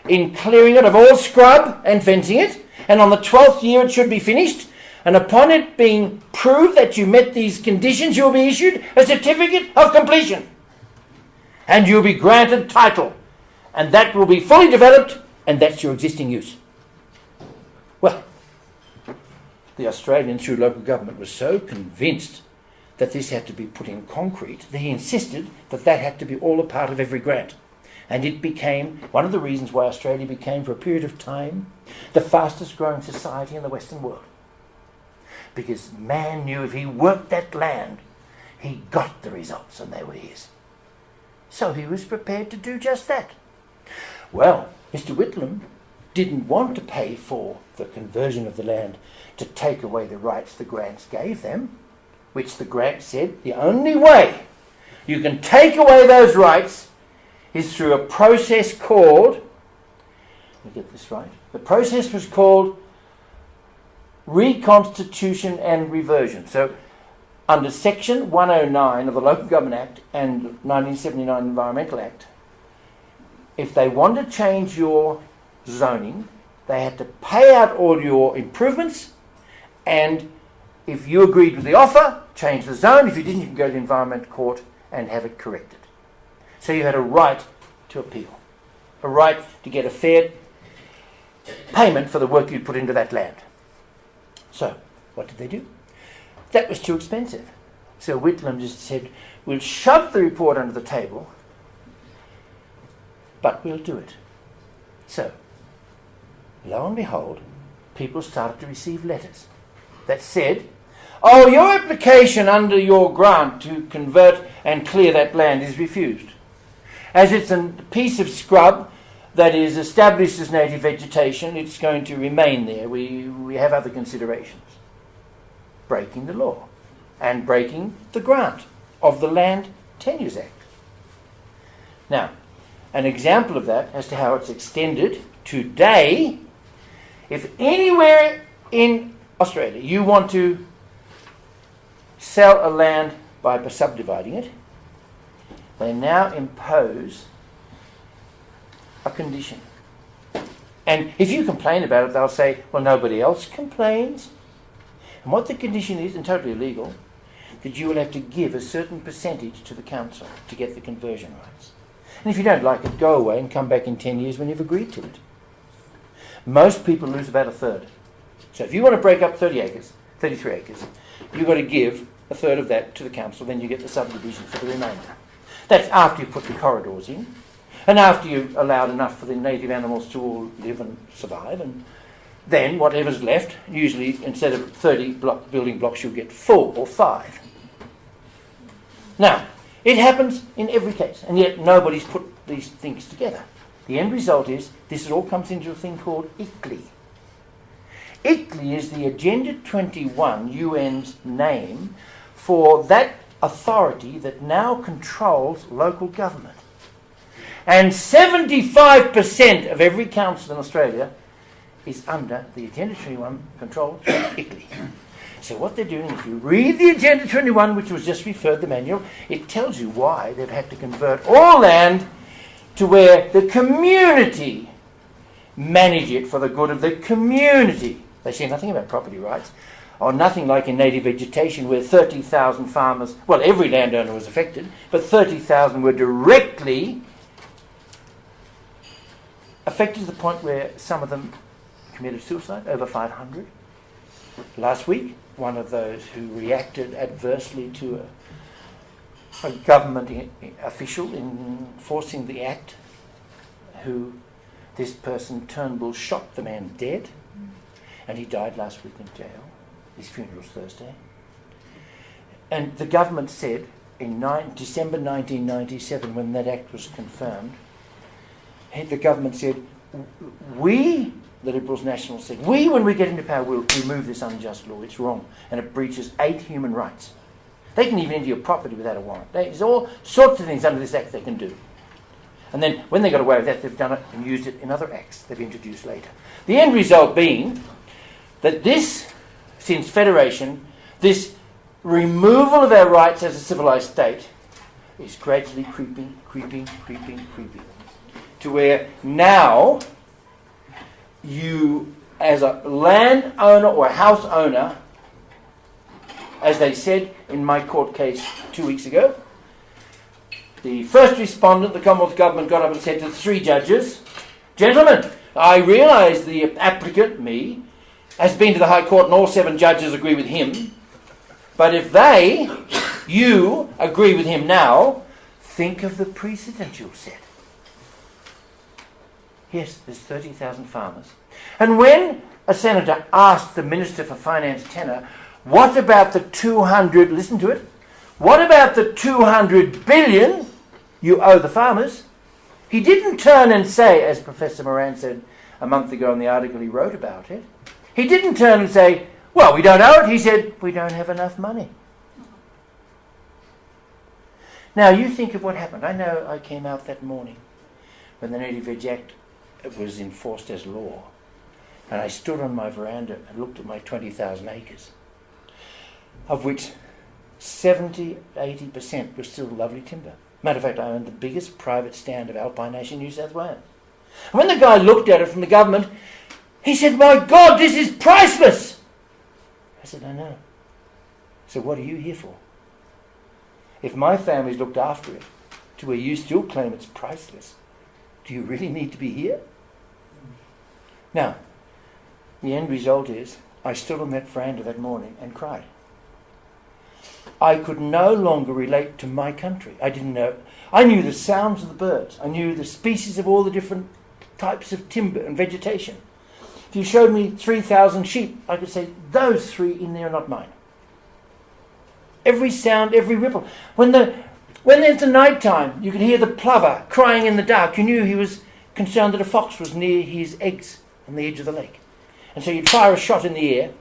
in clearing it of all scrub and fencing it, and on the 12th year it should be finished, and upon it being proved that you met these conditions, you'll be issued a certificate of completion, and you'll be granted title, and that will be fully developed, and that's your existing use. Well, the Australian, through local government, was so convinced that this had to be put in concrete that he insisted that that had to be all a part of every grant. And it became one of the reasons why Australia became, for a period of time, the fastest growing society in the Western world. Because man knew if he worked that land, he got the results, and they were his. So he was prepared to do just that. Well, Mr. Whitlam didn't want to pay for the conversion of the land to take away the rights the grants gave them, which the grant said the only way you can take away those rights is through a process called, let me get this right, the process was called reconstitution and reversion. So under Section 109 of the Local Government Act and 1979 Environmental Act, if they wanted to change your zoning, they had to pay out all your improvements, and if you agreed with the offer, change the zone. If you didn't, you can go to the Environment Court and have it corrected. So you had a right to appeal, a right to get a fair payment for the work you'd put into that land. So, what did they do? That was too expensive. So Whitlam just said, we'll shove the report under the table, but we'll do it. So, lo and behold, people started to receive letters that said, oh, your application under your grant to convert and clear that land is refused. As it's a piece of scrub that is established as native vegetation, it's going to remain there. We have other considerations. Breaking the law and breaking the grant of the Land Tenures Act. Now, an example of that as to how it's extended today, if anywhere in Australia you want to sell a land by subdividing it, they now impose a condition. And if you complain about it, they'll say, well, nobody else complains. And what the condition is, and totally illegal, that you will have to give a certain percentage to the council to get the conversion rights. And if you don't like it, go away and come back in 10 years when you've agreed to it. Most people lose about a third. So if you want to break up 30 acres, 33 acres, you've got to give a third of that to the council, then you get the subdivision for the remainder. That's after you put the corridors in, and after you've allowed enough for the native animals to all live and survive, and then whatever's left, usually instead of 30 building blocks, you'll get 4 or 5. Now, it happens in every case, and yet nobody's put these things together. The end result is this all comes into a thing called ICLEI. ICLEI is the Agenda 21 UN's name for that authority that now controls local government. And 75% of every council in Australia is under the Agenda 21 control of ICLEI. So what they're doing, if you read the Agenda 21, which was just referred, the manual, it tells you why they've had to convert all land to where the community manage it for the good of the community. They say nothing about property rights, or nothing like in native vegetation where 30,000 farmers, well, every landowner was affected, but 30,000 were directly affected to the point where some of them committed suicide, over 500. Last week, one of those who reacted adversely to a government official enforcing the act, who this person Turnbull shot the man dead, and he died last week in jail. His funeral's Thursday. And the government said in December 1997, when that act was confirmed, the government said, we, the Liberals Nationals said, we, when we get into power, will remove this unjust law. It's wrong. And it breaches 8 human rights. They can even enter your property without a warrant. There's all sorts of things under this act they can do. And then when they got away with that, they've done it and used it in other acts they've introduced later. The end result being that this, since Federation, this removal of our rights as a civilised state is gradually creeping, to where now you, as a landowner or a house owner, as they said in my court case 2 weeks ago, the first respondent, the Commonwealth Government, got up and said to the 3 judges, "Gentlemen, I realise the applicant, me, has been to the High Court and all 7 judges agree with him. But if you agree with him now, think of the precedent you'll set." Yes, there's 30,000 farmers. And when a senator asked the Minister for Finance Tenor, what about the 200, listen to it, what about the 200 billion you owe the farmers? He didn't turn and say, as Professor Moran said a month ago in the article he wrote about it, he didn't turn and say, well, we don't owe it. He said, we don't have enough money. Now, you think of what happened. I know I came out that morning when the Native Veg Act was enforced as law. And I stood on my veranda and looked at my 20,000 acres, of which 70-80% was still lovely timber. Matter of fact, I owned the biggest private stand of alpine nation in New South Wales. And when the guy looked at it from the government, he said, "My God, this is priceless!" I said, "I know. So what are you here for? If my family's looked after it to where you still claim it's priceless, do you really need to be here?" Now, the end result is I stood on that veranda that morning and cried. I could no longer relate to my country. I didn't know. I knew the sounds of the birds. I knew the species of all the different types of timber and vegetation. If you showed me 3,000 sheep, I could say, those 3 in there are not mine. Every sound, every ripple. When it's the night time, you could hear the plover crying in the dark. You knew he was concerned that a fox was near his eggs on the edge of the lake. And so you'd fire a shot in the air,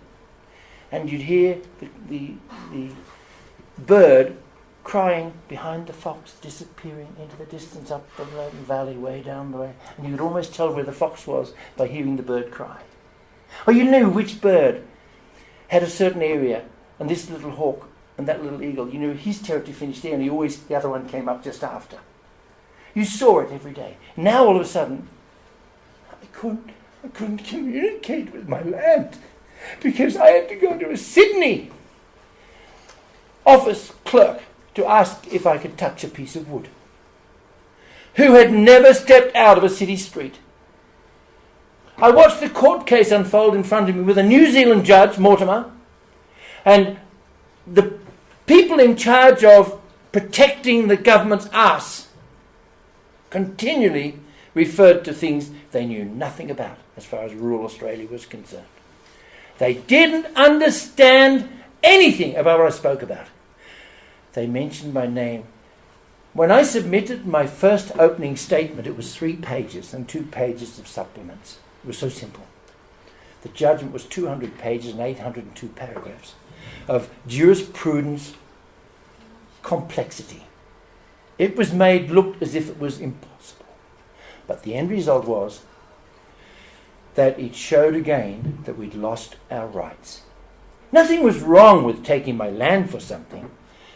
and you'd hear the bird crying behind the fox, disappearing into the distance up the valley, way down the way. And you could almost tell where the fox was by hearing the bird cry. Or you knew which bird had a certain area, and this little hawk and that little eagle, you knew his territory finished there, and the other one came up just after. You saw it every day. Now all of a sudden, I couldn't communicate with my land because I had to go to a Sydney office clerk to ask if I could touch a piece of wood, who had never stepped out of a city street. I watched the court case unfold in front of me with a New Zealand judge, Mortimer, and the people in charge of protecting the government's arse continually referred to things they knew nothing about as far as rural Australia was concerned. They didn't understand anything about what I spoke about. They mentioned my name. When I submitted my first opening statement, it was 3 pages and 2 pages of supplements. It was so simple. The judgment was 200 pages and 802 paragraphs of jurisprudence complexity. It was made look as if it was impossible. But the end result was that it showed again that we'd lost our rights. Nothing was wrong with taking my land for something,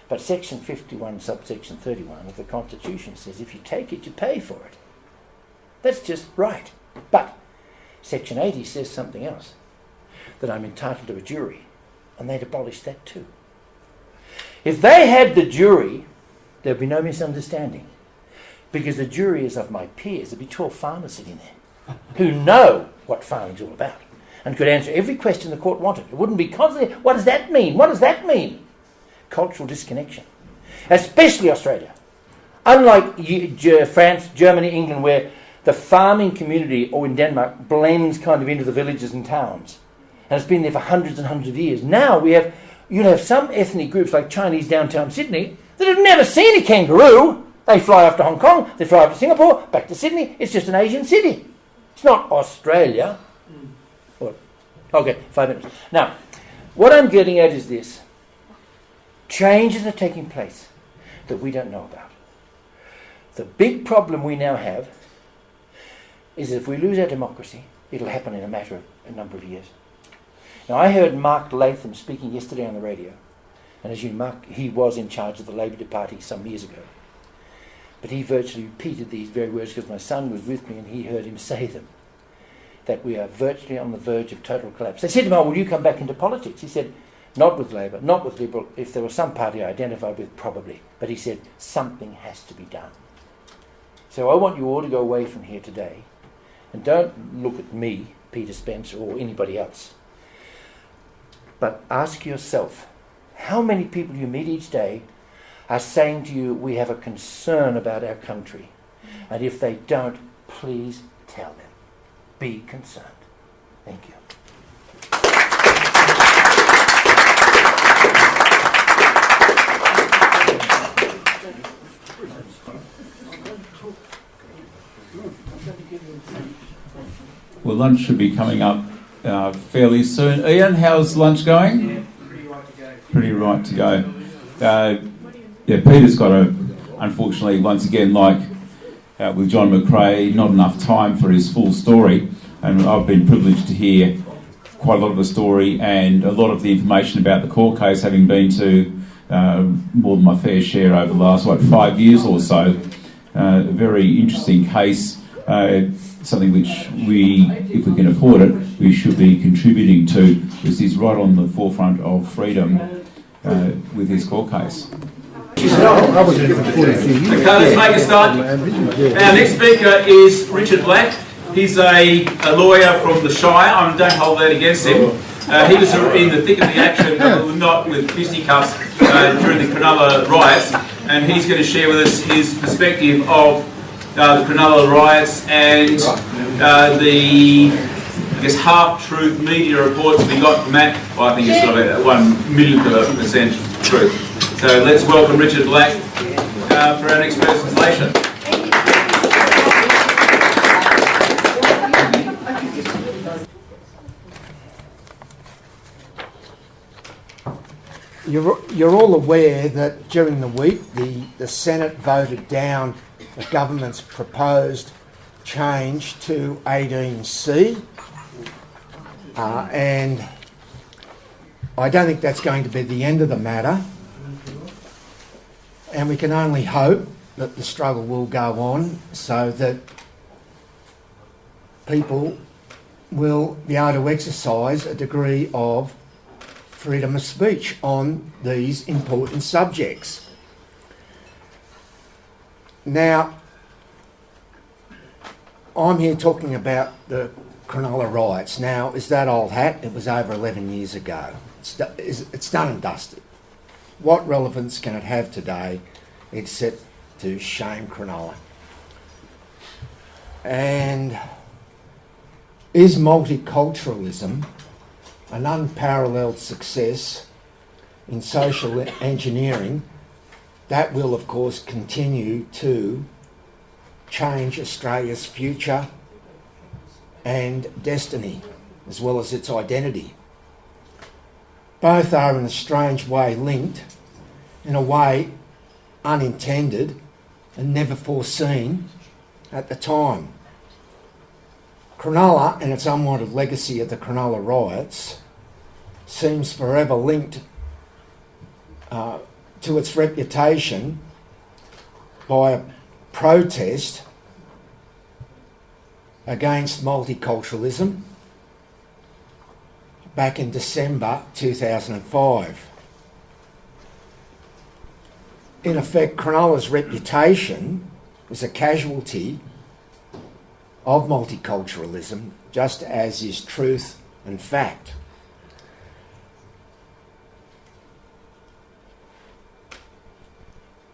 but Section 51, subsection 31 of the Constitution says if you take it, you pay for it. That's just right. But Section 80 says something else, that I'm entitled to a jury, and they'd abolished that too. If they had the jury, there'd be no misunderstanding, because the jury is of my peers. There'd be 12 farmers sitting there who know what farming's all about and could answer every question the court wanted. It wouldn't be constantly, what does that mean? What does that mean? Cultural disconnection, especially Australia. Unlike France, Germany, England, where the farming community, or in Denmark, blends kind of into the villages and towns. And it's been there for hundreds and hundreds of years. Now you'll have some ethnic groups like Chinese downtown Sydney that have never seen a kangaroo. They fly off to Hong Kong, they fly off to Singapore, back to Sydney. It's just an Asian city. It's not Australia. Okay, 5 minutes. Now, what I'm getting at is this. Changes are taking place that we don't know about. The big problem we now have is if we lose our democracy, it'll happen in a matter of a number of years. Now, I heard Mark Latham speaking yesterday on the radio, and as you know, Mark, he was in charge of the Labor Party some years ago. But he virtually repeated these very words because my son was with me and he heard him say them. that we are virtually on the verge of total collapse. They said to him, "Oh, will you come back into politics?" He said, "Not with Labor, not with Liberal. If there was some party I identified with, probably." But he said, "Something has to be done." So I want you all to go away from here today, and don't look at me, Peter Spencer, or anybody else, but ask yourself, how many people you meet each day are saying to you, "We have a concern about our country"? And if they don't, please tell them. Be concerned. Thank you. Well, lunch should be coming up fairly soon. Ian, how's lunch going? Yeah, pretty right to go. Pretty right to go. Yeah, Peter's got unfortunately, once again, like with John McRae, not enough time for his full story. And I've been privileged to hear quite a lot of the story and a lot of the information about the court case, having been to more than my fair share over the last, 5 years or so. A very interesting case, something which we, if we can afford it, we should be contributing to, because he's right on the forefront of freedom with his court case. Okay, let's make a start. Our next speaker is Richard Black. He's a lawyer from the Shire. Don't hold that against him. He was in the thick of the action, not with fisticuffs, during the Cronulla Riots, and he's going to share with us his perspective of the Cronulla Riots and the, I guess, half-truth media reports we got from that. Well, I think it's sort of 1/1,000,000% truth. So let's welcome Richard Black for our next presentation. You're all aware that during the week the Senate voted down the government's proposed change to 18C, and I don't think that's going to be the end of the matter, and we can only hope that the struggle will go on so that people will be able to exercise a degree of freedom of speech on these important subjects. Now, I'm here talking about the Cronulla Riots. Now, is that old hat? It was over 11 years ago. It's done and dusted. What relevance can it have today except to shame Cronulla? And is multiculturalism an unparalleled success in social engineering that will, of course, continue to change Australia's future and destiny, as well as its identity? Both are in a strange way linked, in a way unintended and never foreseen at the time. Cronulla and its unwanted legacy of the Cronulla Riots seems forever linked to its reputation by a protest against multiculturalism back in December 2005. In effect, Cronulla's reputation is a casualty of multiculturalism, just as is truth and fact.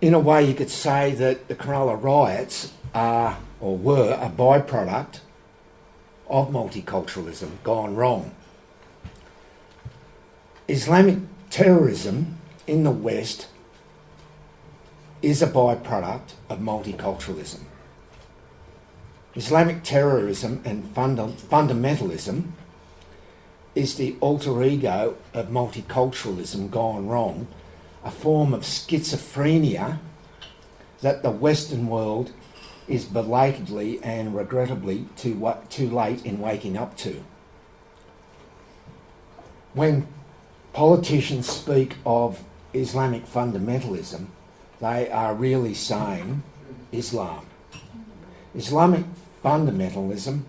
In a way, you could say that the Cronulla Riots are, or were, a byproduct of multiculturalism gone wrong. Islamic terrorism in the West is a byproduct of multiculturalism. Islamic terrorism and fundamentalism is the alter ego of multiculturalism gone wrong, a form of schizophrenia that the Western world is belatedly and regrettably too late in waking up to. When politicians speak of Islamic fundamentalism, they are really saying Islam. Islamic fundamentalism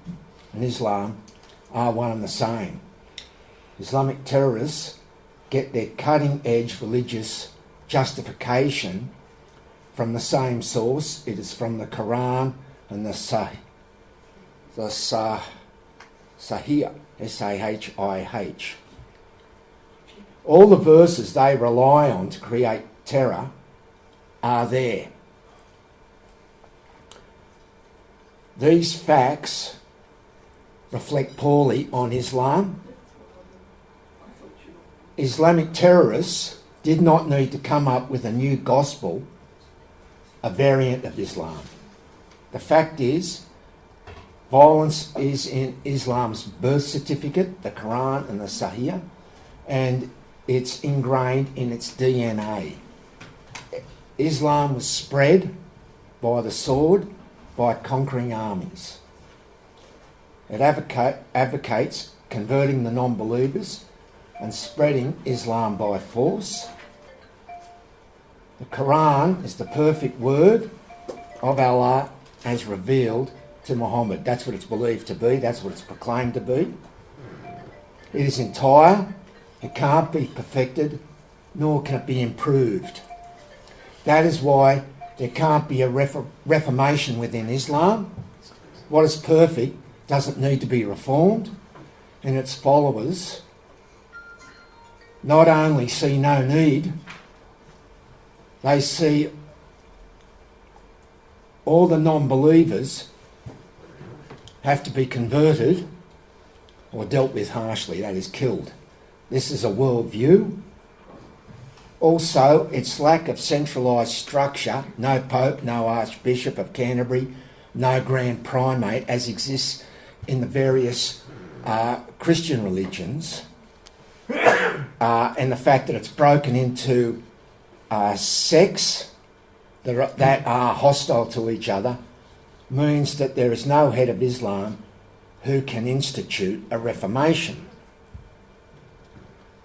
and Islam are one and the same. Islamic terrorists get their cutting-edge religious justification from the same source. It is from the Quran and the Sahih, S-A-H-I-H. All the verses they rely on to create terror are there. These facts reflect poorly on Islam. Islamic terrorists did not need to come up with a new gospel, a variant of Islam. The fact is, violence is in Islam's birth certificate, the Quran and the Sahih, and it's ingrained in its DNA. Islam was spread by the sword, by conquering armies. It advocates converting the non-believers and spreading Islam by force. The Quran is the perfect word of Allah as revealed to Muhammad. That's what it's believed to be. That's what it's proclaimed to be. It is entire. It can't be perfected, nor can it be improved. That is why there can't be a reformation within Islam. What is perfect doesn't need to be reformed, and its followers not only see no need, they see all the non-believers have to be converted or dealt with harshly, that is, killed. This is a worldview. Also, its lack of centralised structure, no Pope, no Archbishop of Canterbury, no Grand Primate, as exists in the various Christian religions, and the fact that it's broken into sects that are hostile to each other, means that there is no head of Islam who can institute a reformation.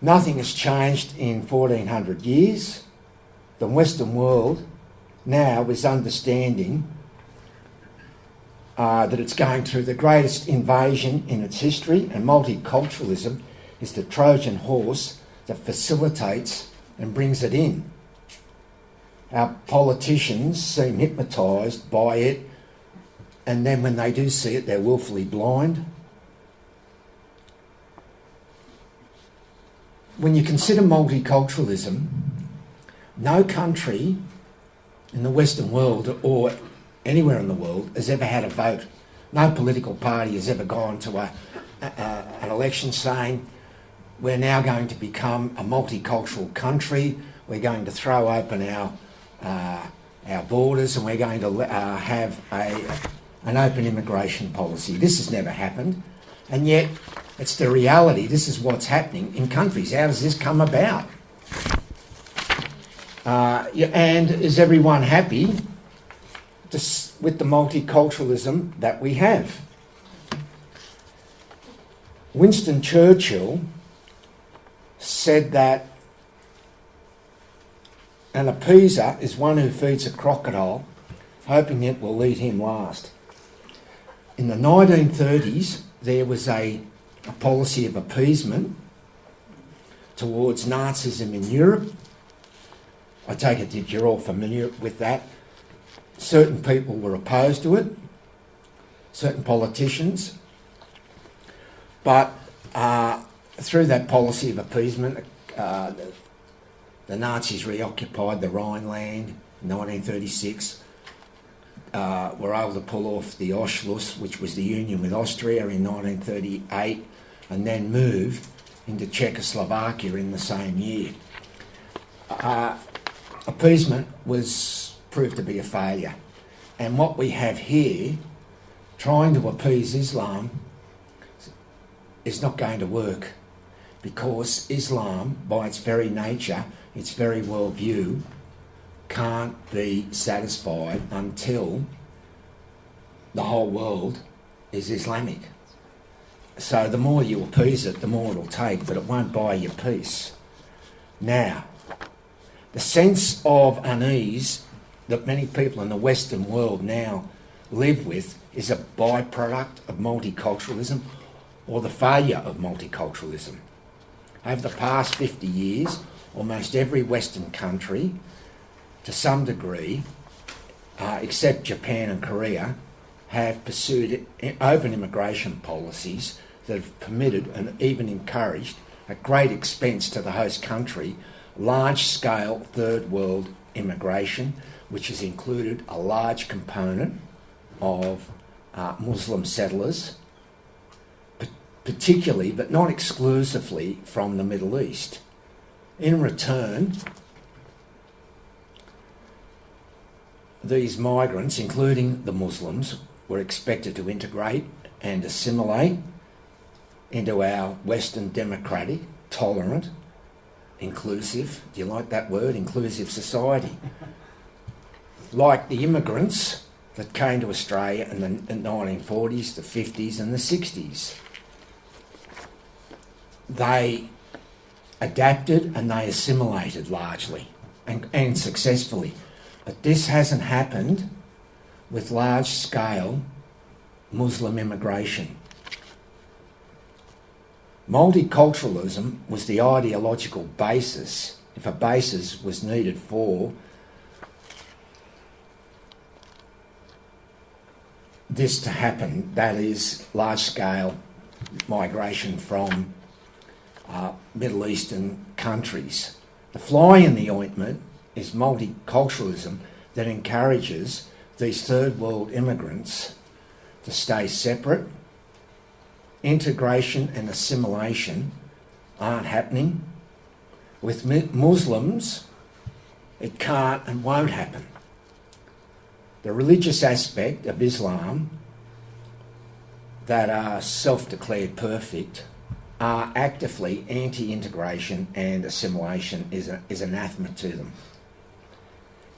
Nothing has changed in 1400 years. The Western world now is understanding that it's going through the greatest invasion in its history, and multiculturalism is the Trojan horse that facilitates and brings it in. Our politicians seem hypnotised by it, and then when they do see it, they're willfully blind. When you consider multiculturalism, no country in the Western world or anywhere in the world has ever had a vote. No political party has ever gone to an election saying, we're now going to become a multicultural country, we're going to throw open our borders, and we're going to have an open immigration policy. This has never happened, and yet it's the reality. This is what's happening in countries. How does this come about? And is everyone happy with the multiculturalism that we have? Winston Churchill said that an appeaser is one who feeds a crocodile, hoping it will eat him last. In the 1930s, there was a policy of appeasement towards Nazism in Europe. I take it that you're all familiar with that. Certain people were opposed to it, certain politicians, but through that policy of appeasement, the Nazis reoccupied the Rhineland in 1936, were able to pull off the Anschluss, which was the union with Austria, in 1938, and then move into Czechoslovakia in the same year. Appeasement was proved to be a failure, and what we have here, trying to appease Islam, is not going to work, because Islam, by its very nature, its very worldview, can't be satisfied until the whole world is Islamic. So the more you appease it, the more it'll take, but it won't buy you peace. Now, the sense of unease that many people in the Western world now live with is a byproduct of multiculturalism. or the failure of multiculturalism. Over the past 50 years, almost every Western country, to some degree, except Japan and Korea, have pursued open immigration policies that have permitted and even encouraged, at great expense to the host country, large-scale third world immigration, which has included a large component of Muslim settlers, particularly but not exclusively from the Middle East. In return, these migrants, including the Muslims, were expected to integrate and assimilate into our Western democratic, tolerant, inclusive, do you like that word, inclusive society. Like the immigrants that came to Australia in the 1940s, the 50s and the 60s. They adapted and they assimilated largely and successfully. But this hasn't happened with large-scale Muslim immigration. Multiculturalism was the ideological basis, if a basis was needed for this to happen, that is, large-scale migration from Middle Eastern countries. The fly in the ointment is multiculturalism that encourages these third world immigrants to stay separate. Integration and assimilation aren't happening. With Muslims, it can't and won't happen. The religious aspect of Islam that are self-declared perfect are actively anti-integration, and assimilation is anathema to them.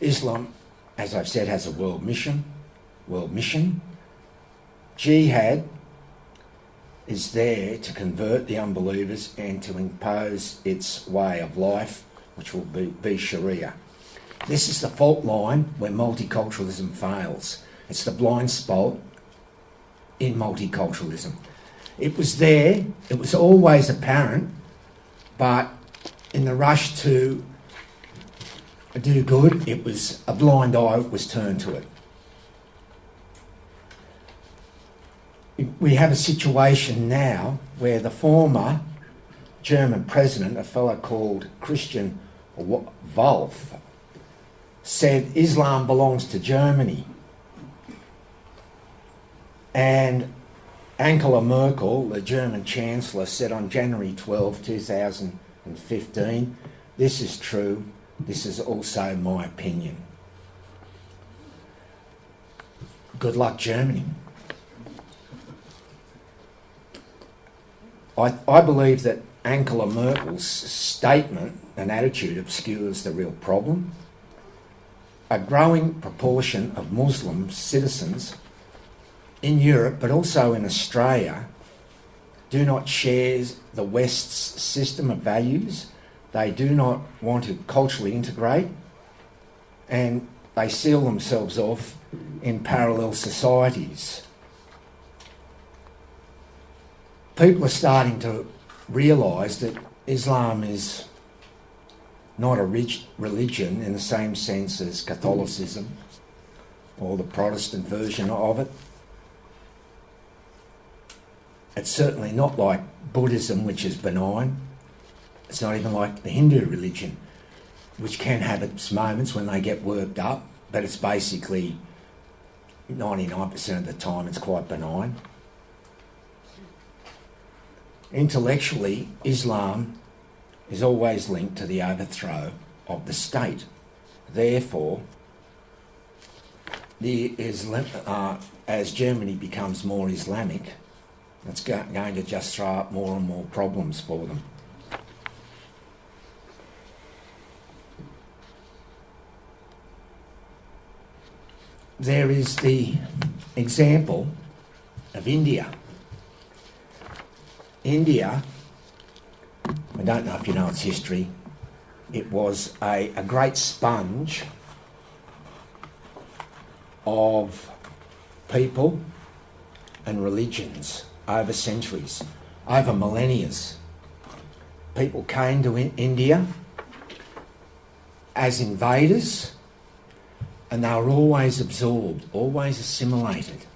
Islam, as I've said, has a world mission. Jihad is there to convert the unbelievers and to impose its way of life, which will be Sharia. This is the fault line where multiculturalism fails. It's the blind spot in multiculturalism. It was there, it was always apparent, but in the rush to do good, it was a blind eye was turned to it. We have a situation now where the former German president, a fellow called Christian Wolff, said Islam belongs to Germany. And Angela Merkel, the German Chancellor, said on January 12, 2015, "This is true, this is also my opinion." Good luck, Germany. I believe that Angela Merkel's statement and attitude obscures the real problem. A growing proportion of Muslim citizens in Europe, but also in Australia, do not share the West's system of values. They do not want to culturally integrate, and they seal themselves off in parallel societies. People are starting to realise that Islam is not a religion in the same sense as Catholicism or the Protestant version of it. It's certainly not like Buddhism, which is benign. It's not even like the Hindu religion, which can have its moments when they get worked up, but it's basically 99% of the time it's quite benign. Intellectually, Islam is always linked to the overthrow of the state. Therefore, as Germany becomes more Islamic, it's going to just throw up more and more problems for them. There is the example of India. India, I don't know if you know its history, it was a great sponge of people and religions over centuries. over millennia. People came to India as invaders, and they were always absorbed, always assimilated,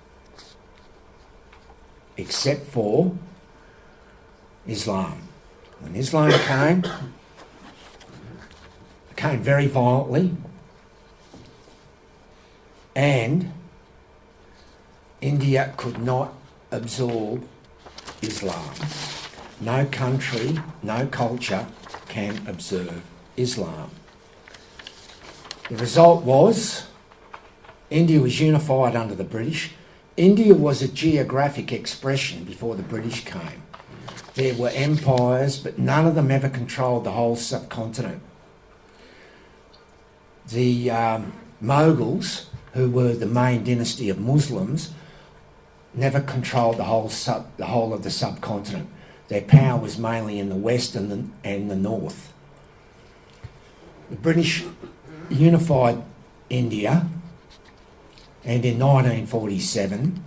except for Islam. When Islam came very violently, and India could not absorb Islam. No country, no culture can observe Islam. The result was India was unified under the British. India was a geographic expression before the British came. There were empires, but none of them ever controlled the whole subcontinent. The Mughals, who were the main dynasty of Muslims, never controlled the whole of the subcontinent. Their power was mainly in the west and the north. The British unified India, and in 1947,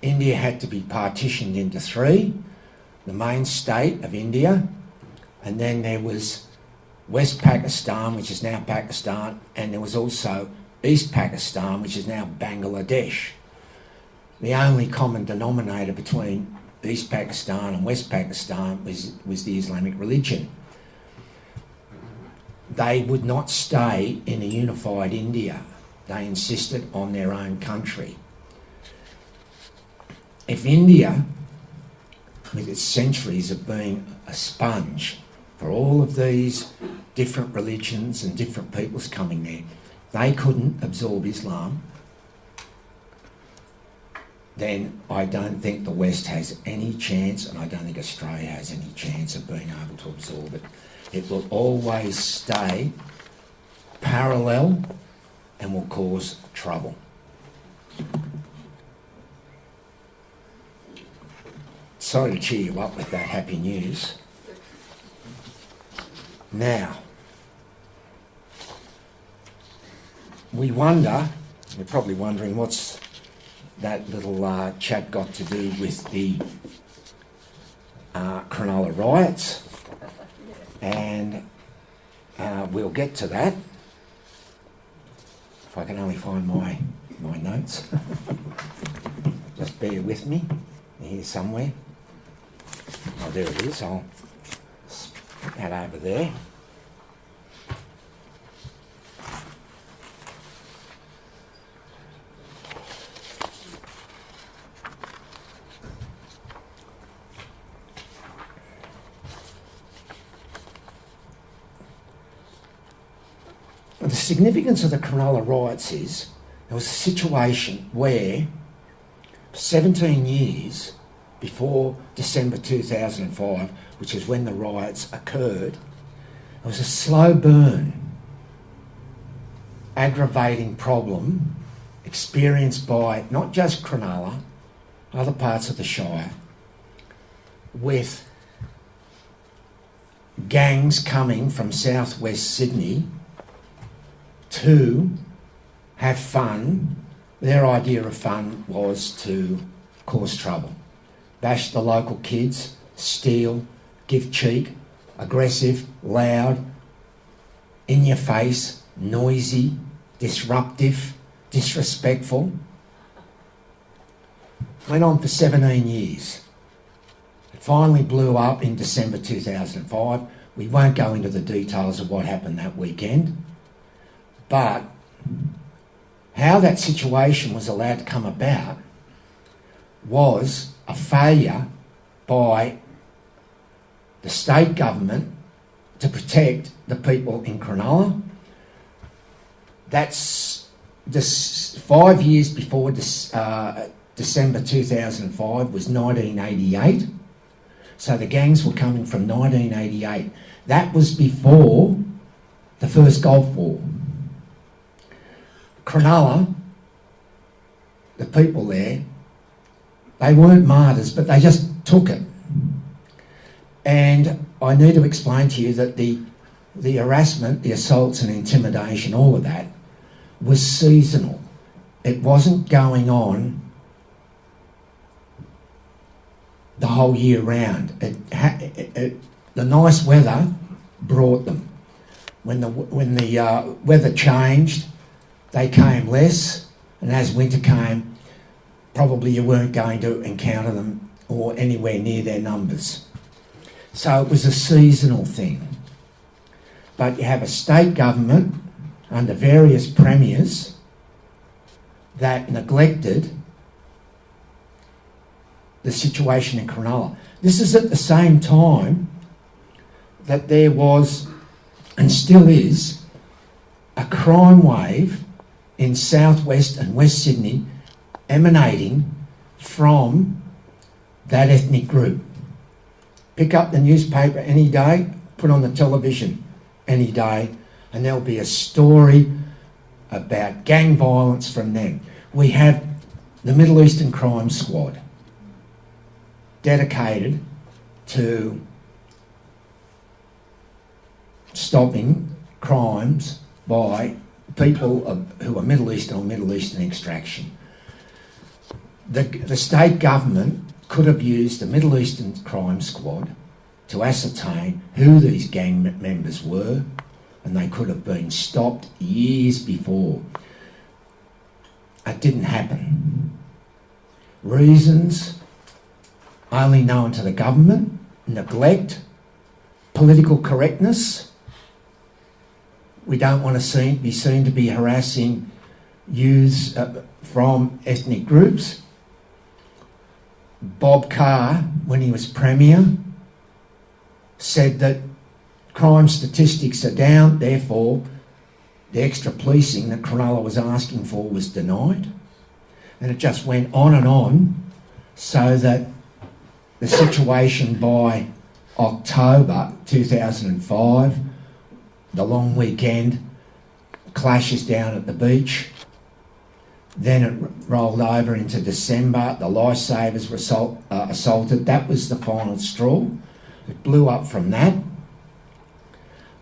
India had to be partitioned into three: the main state of India, and then there was West Pakistan, which is now Pakistan, and there was also East Pakistan, which is now Bangladesh. The only common denominator between East Pakistan and West Pakistan was the Islamic religion. They would not stay in a unified India. They insisted on their own country. If India, with its centuries of being a sponge for all of these different religions and different peoples coming there, they couldn't absorb Islam, then I don't think the West has any chance, and I don't think Australia has any chance of being able to absorb it. It will always stay parallel and will cause trouble. Sorry to cheer you up with that happy news. Now, we wonder, you're probably wondering what's that little chat got to do with the Cronulla Riots, and we'll get to that. If I can only find my notes. Just bear with me. They're here somewhere. Oh, there it is. I'll put that over there. The significance of the Cronulla Riots is there was a situation where 17 years before December 2005, which is when the riots occurred, there was a slow burn, aggravating problem experienced by not just Cronulla, other parts of the Shire, with gangs coming from southwest Sydney to have fun. Their idea of fun was to cause trouble. Bash the local kids, steal, give cheek, aggressive, loud, in your face, noisy, disruptive, disrespectful. Went on for 17 years. It finally blew up in December 2005. We won't go into the details of what happened that weekend. But how that situation was allowed to come about was a failure by the state government to protect the people in Cronulla. That's 5 years before December 2005 was 1988. So the gangs were coming from 1988. That was before the first Gulf War. Cronulla, the people there, they weren't martyrs, but they just took it. And I need to explain to you that the harassment, the assaults and intimidation, all of that, was seasonal. It wasn't going on the whole year round. The nice weather brought them. When the weather changed, they came less, and as winter came, probably you weren't going to encounter them or anywhere near their numbers. So it was a seasonal thing. But you have a state government under various premiers that neglected the situation in Cronulla. This is at the same time that there was, and still is, a crime wave in southwest and West Sydney emanating from that ethnic group. Pick up the newspaper any day, put on the television any day, and there'll be a story about gang violence from them. We have the Middle Eastern Crime Squad, dedicated to stopping crimes by people who are Middle Eastern or Middle Eastern extraction. The state government could have used the Middle Eastern Crime Squad to ascertain who these gang members were, and they could have been stopped years before. It didn't happen. Reasons only known to the government: neglect, political correctness. We don't want to be seen to be harassing youths from ethnic groups. Bob Carr, when he was Premier, said that crime statistics are down, therefore the extra policing that Cronulla was asking for was denied. And it just went on, so that the situation by October 2005, the long weekend, clashes down at the beach. Then it rolled over into December. The lifesavers were assaulted. That was the final straw. It blew up from that.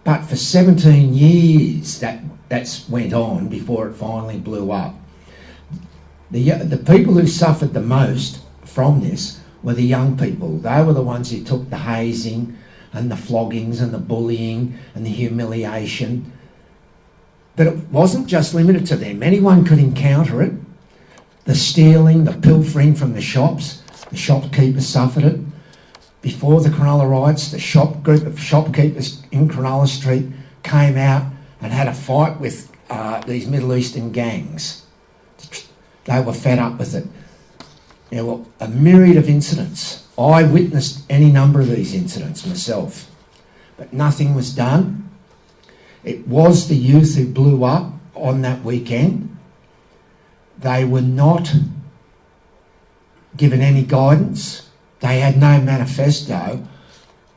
But for 17 years that's went on before it finally blew up. The people who suffered the most from this were the young people. They were the ones who took the hazing and the floggings and the bullying and the humiliation. But it wasn't just limited to them. Anyone could encounter it. The stealing, the pilfering from the shops, the shopkeepers suffered it. Before the Cronulla Riots, the group of shopkeepers in Cronulla Street came out and had a fight with these Middle Eastern gangs. They were fed up with it. There were a myriad of incidents. I witnessed any number of these incidents myself, but nothing was done. It was the youth who blew up on that weekend. They were not given any guidance. They had no manifesto.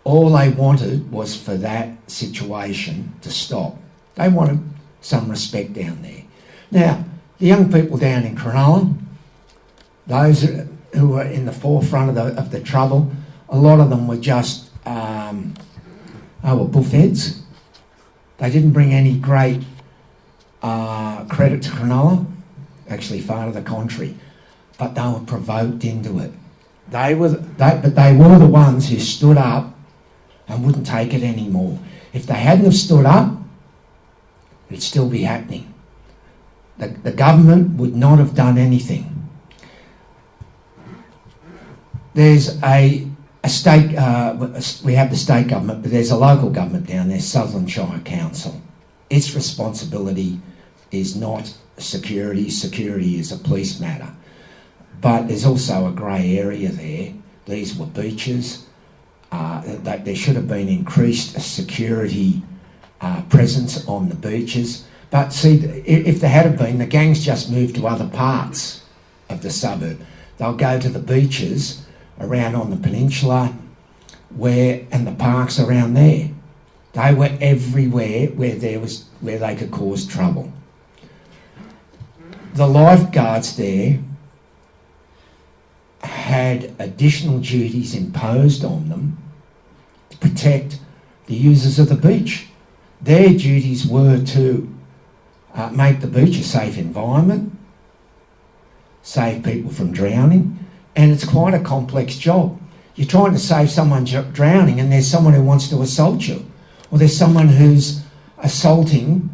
All they wanted was for that situation to stop. They wanted some respect down there. Now, the young people down in Cronulla, those who were in the forefront of the trouble, a lot of them were just, they were buffheads. They didn't bring any great credit to Cronulla, actually far to the contrary, but they were provoked into it. But they were the ones who stood up and wouldn't take it anymore. If they hadn't have stood up, it'd still be happening. The government would not have done anything. There's a state, we have the state government, but there's a local government down there, Sutherland Shire Council. Its responsibility is not security. Security is a police matter. But there's also a grey area there. These were beaches. That there should have been increased security presence on the beaches. But see, if there had been, the gangs just moved to other parts of the suburb. They'll go to the beaches around on the peninsula and the parks around there. They were everywhere where they could cause trouble. The lifeguards there had additional duties imposed on them to protect the users of the beach. Their duties were to make the beach a safe environment, save people from drowning, and it's quite a complex job. You're trying to save someone drowning and there's someone who wants to assault you. Or there's someone who's assaulting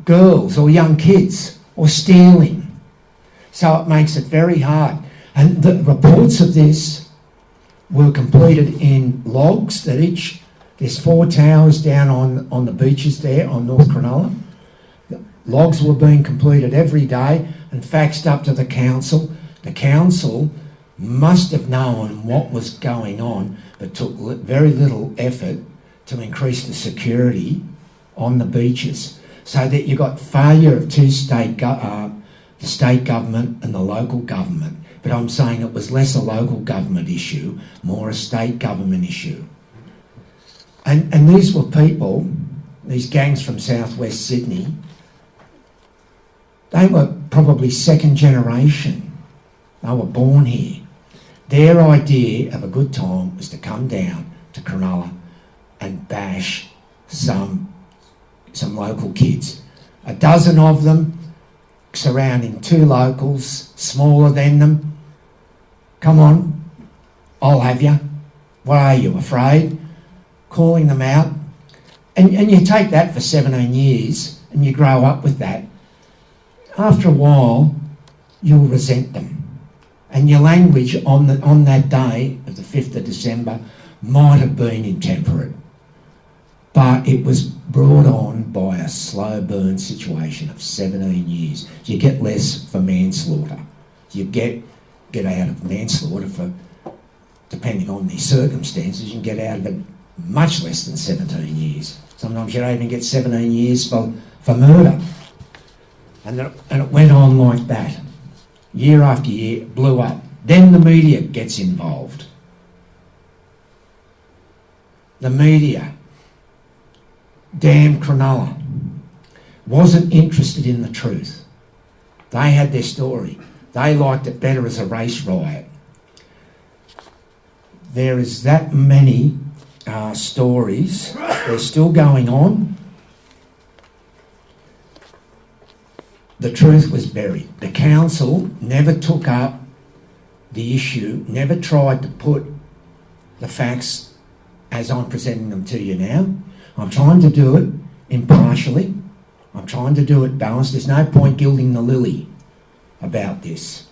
girls or young kids or stealing. So it makes it very hard. And the reports of this were completed in logs that there's 4 towers down on the beaches there on North Cronulla. Logs were being completed every day and faxed up to the council. The council must have known what was going on, but took very little effort to increase the security on the beaches, so that you got failure of the state government and the local government. But I'm saying it was less a local government issue, more a state government issue. And these were people, these gangs from southwest Sydney, they were probably second generation. They were born here. Their idea of a good time was to come down to Cronulla and bash some local kids. A dozen of them surrounding 2 locals, smaller than them. Come on, I'll have you. What are you, afraid? Calling them out. And you take that for 17 years and you grow up with that. After a while, you'll resent them. And your language on that day of the 5th of December might have been intemperate. But it was brought on by a slow burn situation of 17 years. You get less for manslaughter. You get out of manslaughter for, depending on the circumstances, you can get out of it much less than 17 years. Sometimes you don't even get 17 years for murder. And it went on like that. Year after year, blew up. Then the media gets involved. The media, damn Cronulla, wasn't interested in the truth. They had their story. They liked it better as a race riot. There is that many stories. They're still going on. The truth was buried. The council never took up the issue, never tried to put the facts as I'm presenting them to you now. I'm trying to do it impartially. I'm trying to do it balanced. There's no point gilding the lily about this.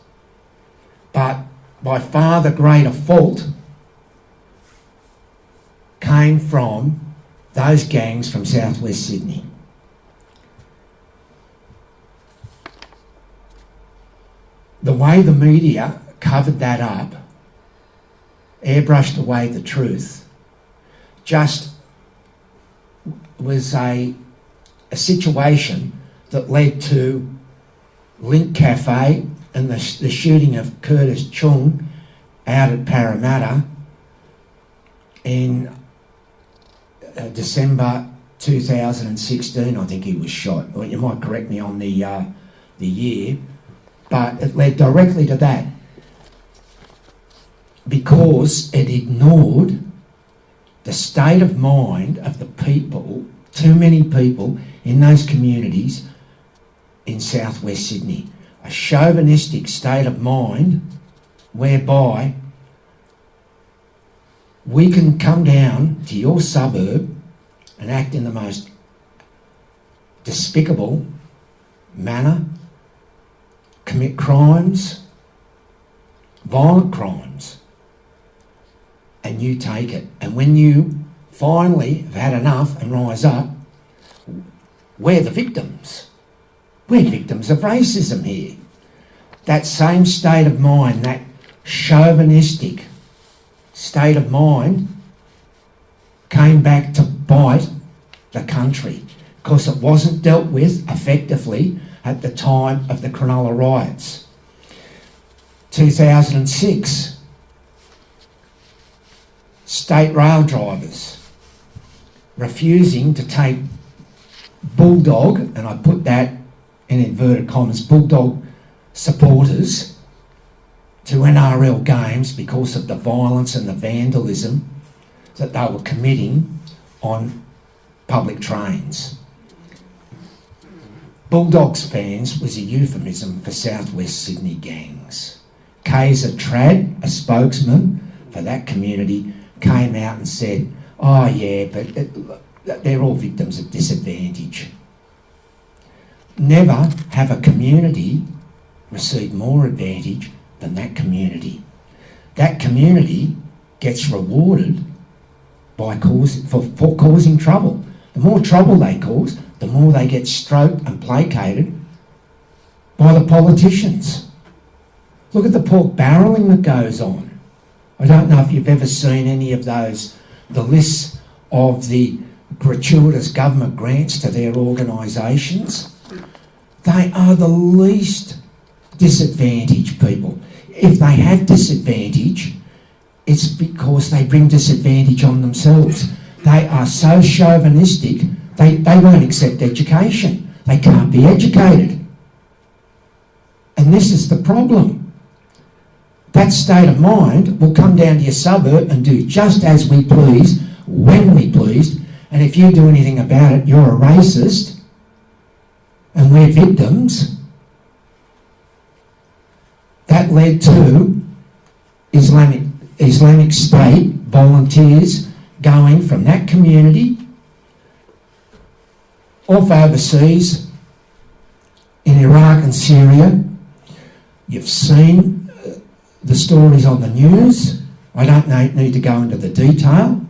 But by far the greater fault came from those gangs from southwest Sydney. The way the media covered that up, airbrushed away the truth, just was a situation that led to Link Cafe and the shooting of Curtis Chung out at Parramatta in December 2016, I think he was shot. Well, you might correct me on the year, but it led directly to that because it ignored the state of mind of the people, too many people in those communities in southwest Sydney. A chauvinistic state of mind whereby we can come down to your suburb and act in the most despicable manner, commit crimes, violent crimes, and you take it. And when you finally have had enough and rise up, we're the victims. We're victims of racism here. That same state of mind, that chauvinistic state of mind, came back to bite the country because it wasn't dealt with effectively at the time of the Cronulla Riots. 2006, state rail drivers refusing to take Bulldog, and I put that in inverted commas, Bulldog supporters to NRL games because of the violence and the vandalism that they were committing on public trains. Bulldogs fans was a euphemism for southwest Sydney gangs. Kaiser Trad, a spokesman for that community, came out and said, oh yeah, but they're all victims of disadvantage. Never have a community receive more advantage than that community. That community gets rewarded for causing trouble. The more trouble they cause, the more they get stroked and placated by the politicians. Look at the pork barrelling that goes on. I don't know if you've ever seen any of those, the lists of the gratuitous government grants to their organisations. They are the least disadvantaged people. If they have disadvantage, it's because they bring disadvantage on themselves. They are so chauvinistic, they won't accept education. They can't be educated. And this is the problem. That state of mind will come down to your suburb and do just as we please, when we pleased, and if you do anything about it, you're a racist, and we're victims. That led to Islamic State volunteers going from that community off overseas in Iraq and Syria. You've seen the stories on the news. I don't need to go into the detail,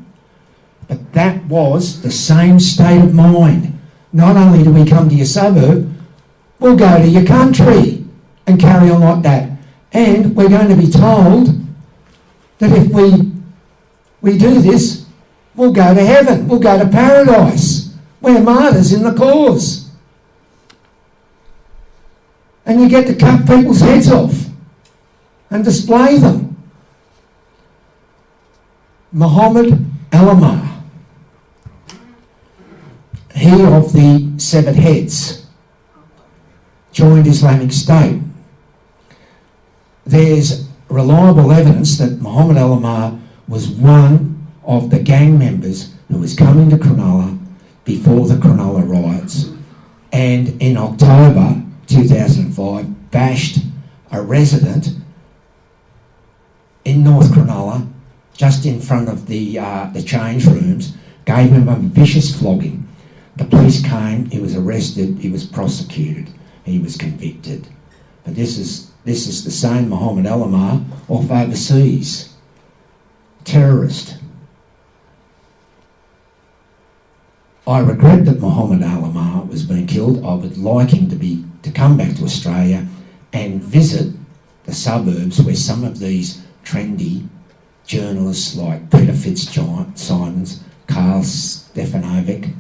but that was the same state of mind. Not only do we come to your suburb, we'll go to your country and carry on like that. And we're going to be told that if we do this, we'll go to heaven, we'll go to paradise. We're martyrs in the cause. And you get to cut people's heads off and display them. Muhammad Al-Ammar, he of the severed heads, joined Islamic State. There's reliable evidence that Muhammad Al-Ammar was one of the gang members who was coming to Cronulla before the Cronulla Riots, and in October 2005 bashed a resident in North Cronulla, just in front of the change rooms, gave him a vicious flogging. The police came, he was arrested, he was prosecuted, he was convicted. But this is the same Muhammad Al-Ammar off overseas. Terrorist. I regret that Muhammad Al-Ammar was being killed. I would like him to come back to Australia and visit the suburbs where some of these trendy journalists like Peter Fitzsimons, Carl Stefanovic,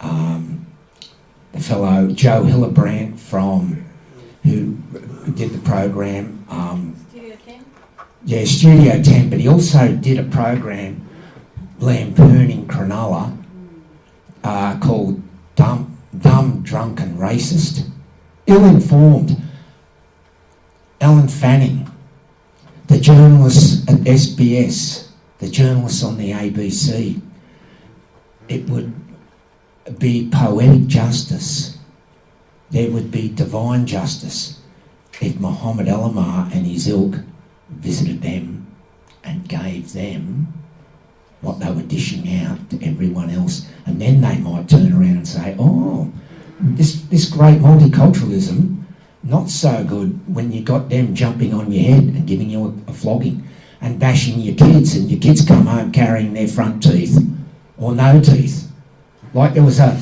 the fellow Joe Hillebrand who did the program. Studio 10? Yeah, Studio 10, but he also did a program lampooning Cronulla called Dumb, Drunk and Racist. Ill-informed. Alan Fanning, the journalists at SBS, the journalists on the ABC. It would be poetic justice. There would be divine justice if Muhammad Al-Ammar and his ilk visited them and gave them what they were dishing out to everyone else. And then they might turn around and say, oh, this great multiculturalism, not so good when you got them jumping on your head and giving you a flogging and bashing your kids, and your kids come home carrying their front teeth or no teeth. Like there was a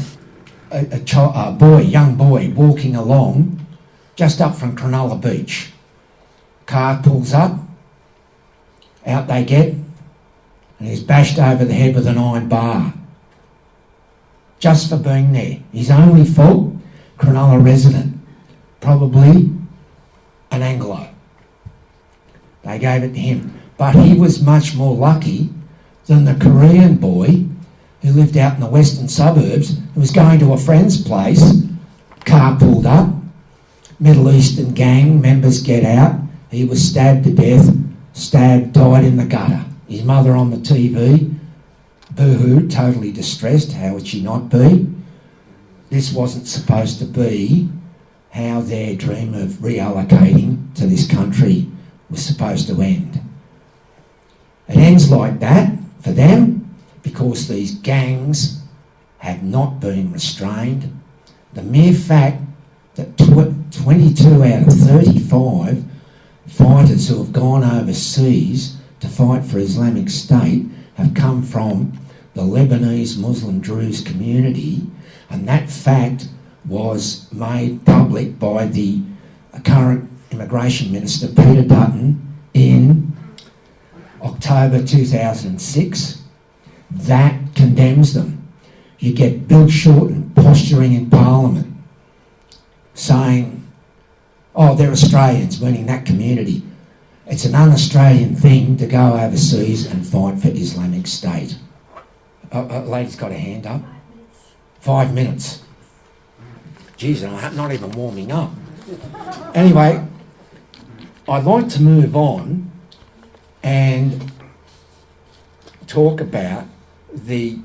young boy walking along just up from Cronulla Beach. Car pulls up, out they get, and he's bashed over the head with an iron bar. Just for being there. His only fault, Cronulla resident, probably an Anglo. They gave it to him. But he was much more lucky than the Korean boy who lived out in the western suburbs, who was going to a friend's place, car pulled up, Middle Eastern gang members get out, he was stabbed to death, died in the gutter. His mother on the TV, boo-hoo, totally distressed, how would she not be? This wasn't supposed to be how their dream of reallocating to this country was supposed to end. It ends like that for them because these gangs have not been restrained. The mere fact that 22 out of 35 fighters who have gone overseas to fight for Islamic State have come from the Lebanese Muslim Druze community, and that fact was made public by the current Immigration Minister Peter Dutton in October 2006. That condemns them. You get Bill Shorten posturing in Parliament saying, oh, they're Australians, meaning that community. It's an un-Australian thing to go overseas and fight for Islamic State. A lady's got a hand up. 5 minutes. Jeez, I'm not even warming up. Anyway, I'd like to move on and talk about the